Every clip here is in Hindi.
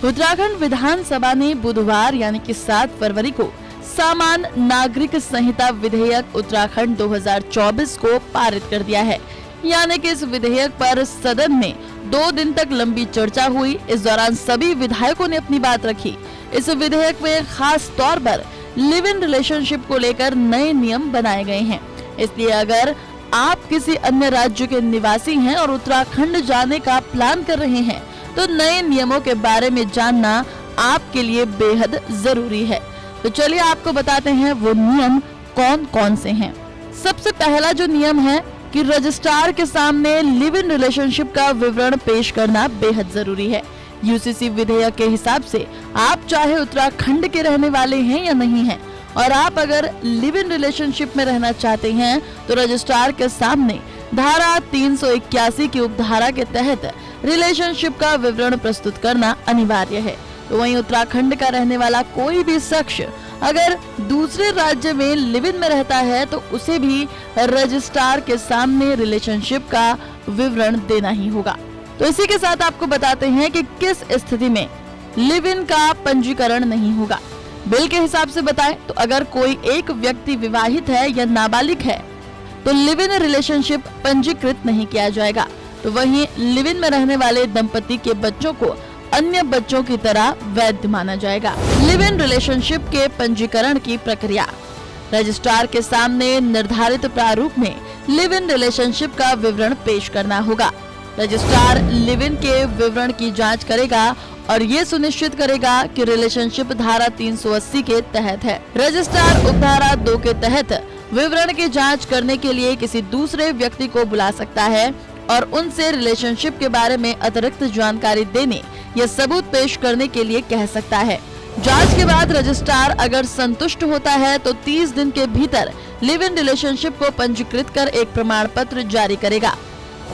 उत्तराखंड विधानसभा ने बुधवार यानी कि 7 फरवरी को सामान्य नागरिक संहिता विधेयक उत्तराखंड 2024 को पारित कर दिया है। यानी कि इस विधेयक पर सदन में 2 दिन तक लंबी चर्चा हुई। इस दौरान सभी विधायकों ने अपनी बात रखी। इस विधेयक में खास तौर पर लिव इन रिलेशनशिप को लेकर नए नियम बनाए गए हैं। इसलिए अगर आप किसी अन्य राज्य के निवासी हैं और उत्तराखंड जाने का प्लान कर रहे हैं तो नए नियमों के बारे में जानना आपके लिए बेहद जरूरी है। तो चलिए आपको बताते हैं वो नियम कौन कौन से हैं। सबसे पहला जो नियम है कि रजिस्ट्रार के सामने लिव इन रिलेशनशिप का विवरण पेश करना बेहद जरूरी है। यूसीसी विधेयक के हिसाब से आप चाहे उत्तराखंड के रहने वाले हैं या नहीं हैं, और आप अगर लिव इन रिलेशनशिप में रहना चाहते हैं तो रजिस्ट्रार के सामने धारा 381 की उपधारा के तहत रिलेशनशिप का विवरण प्रस्तुत करना अनिवार्य है। तो वहीं उत्तराखंड का रहने वाला कोई भी शख्स अगर दूसरे राज्य में लिव इन में रहता है तो उसे भी रजिस्ट्रार के सामने रिलेशनशिप का विवरण देना ही होगा। तो इसी के साथ आपको बताते हैं कि किस स्थिति में लिव इन का पंजीकरण नहीं होगा। बिल के हिसाब से बताएं तो अगर कोई एक व्यक्ति विवाहित है या नाबालिग है तो लिव इन रिलेशनशिप पंजीकृत नहीं किया जाएगा। तो वहीं लिव इन में रहने वाले दंपति के बच्चों को अन्य बच्चों की तरह वैध माना जाएगा। लिव इन रिलेशनशिप के पंजीकरण की प्रक्रिया। रजिस्ट्रार के सामने निर्धारित प्रारूप में लिव इन रिलेशनशिप का विवरण पेश करना होगा। रजिस्ट्रार लिव इन के विवरण की जांच करेगा और ये सुनिश्चित करेगा कि रिलेशनशिप धारा 380 के तहत है। रजिस्ट्रार उपधारा 2 के तहत विवरण की जांच करने के लिए किसी दूसरे व्यक्ति को बुला सकता है और उनसे रिलेशनशिप के बारे में अतिरिक्त जानकारी देने या सबूत पेश करने के लिए कह सकता है। जांच के बाद रजिस्ट्रार अगर संतुष्ट होता है तो 30 दिन के भीतर लिव इन रिलेशनशिप को पंजीकृत कर एक प्रमाण पत्र जारी करेगा,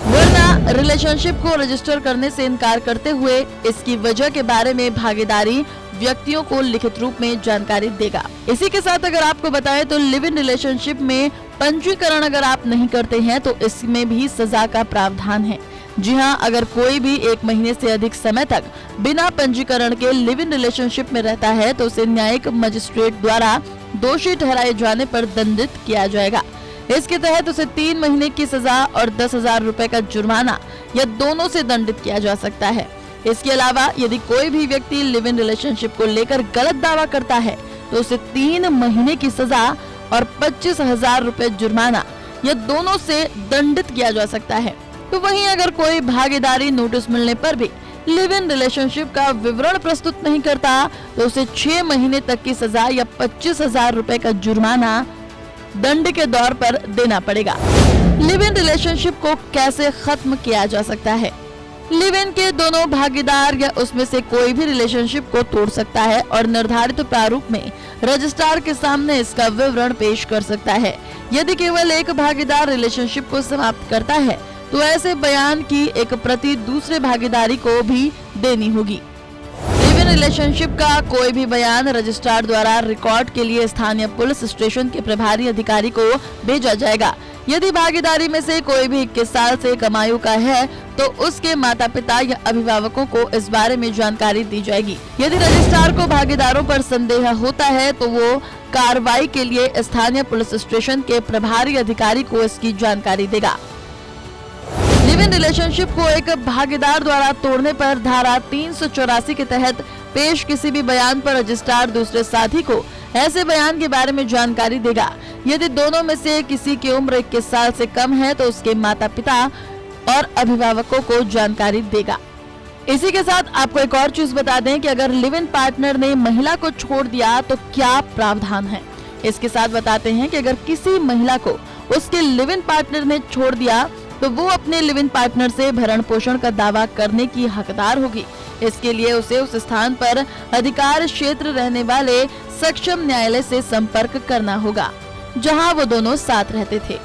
वरना रिलेशनशिप को रजिस्टर करने से इनकार करते हुए इसकी वजह के बारे में भागीदारी व्यक्तियों को लिखित रूप में जानकारी देगा। इसी के साथ अगर आपको बताएं तो लिव इन रिलेशनशिप में पंजीकरण अगर आप नहीं करते हैं तो इसमें भी सजा का प्रावधान है। जी हां, अगर कोई भी 1 महीने से अधिक समय तक बिना पंजीकरण के लिव इन रिलेशनशिप में रहता है तो उसे न्यायिक मजिस्ट्रेट द्वारा दोषी ठहराए जाने पर दंडित किया जाएगा। इसके तहत उसे 3 महीने की सजा और 10,000 रुपए का जुर्माना या दोनों से दंडित किया जा सकता है। इसके अलावा यदि कोई भी व्यक्ति लिव इन रिलेशनशिप को लेकर गलत दावा करता है तो उसे 3 महीने की सजा और 25,000 रुपए जुर्माना या दोनों से दंडित किया जा सकता है। तो वहीं अगर कोई भागीदारी नोटिस मिलने पर भी लिव इन रिलेशनशिप का विवरण प्रस्तुत नहीं करता तो उसे 6 महीने तक की सजा या 25,000 रुपए का जुर्माना दंड के दौर पर देना पड़ेगा। लिव इन रिलेशनशिप को कैसे खत्म किया जा सकता है? लिव इन के दोनों भागीदार या उसमें से कोई भी रिलेशनशिप को तोड़ सकता है और निर्धारित प्रारूप में रजिस्ट्रार के सामने इसका विवरण पेश कर सकता है। यदि केवल एक भागीदार रिलेशनशिप को समाप्त करता है तो ऐसे बयान की एक प्रति दूसरे भागीदारी को भी देनी होगी। लिव इन रिलेशनशिप का कोई भी बयान रजिस्ट्रार द्वारा रिकॉर्ड के लिए स्थानीय पुलिस स्टेशन के प्रभारी अधिकारी को भेजा जाएगा। यदि भागीदारी में से कोई भी 21 साल से कम आयु का है तो उसके माता पिता या अभिभावकों को इस बारे में जानकारी दी जाएगी। यदि रजिस्ट्रार को भागीदारों पर संदेह होता है तो वो कार्रवाई के लिए स्थानीय पुलिस स्टेशन के प्रभारी अधिकारी को इसकी जानकारी देगा। लिव इन रिलेशनशिप को एक भागीदार द्वारा तोड़ने पर धारा 384 के तहत पेश किसी भी बयान पर रजिस्ट्रार दूसरे साथी को ऐसे बयान के बारे में जानकारी देगा। यदि दोनों में से किसी की उम्र 21 साल से कम है तो उसके माता पिता और अभिभावकों को जानकारी देगा। इसी के साथ आपको एक और चीज बता दें कि अगर लिव इन पार्टनर ने महिला को छोड़ दिया तो क्या प्रावधान है। इसके साथ बताते हैं कि अगर किसी महिला को उसके लिव इन पार्टनर ने छोड़ दिया तो वो अपने लिव इन पार्टनर से भरण पोषण का दावा करने की हकदार होगी। इसके लिए उसे उस स्थान पर अधिकार क्षेत्र रहने वाले सक्षम न्यायालय से संपर्क करना होगा जहां वो दोनों साथ रहते थे।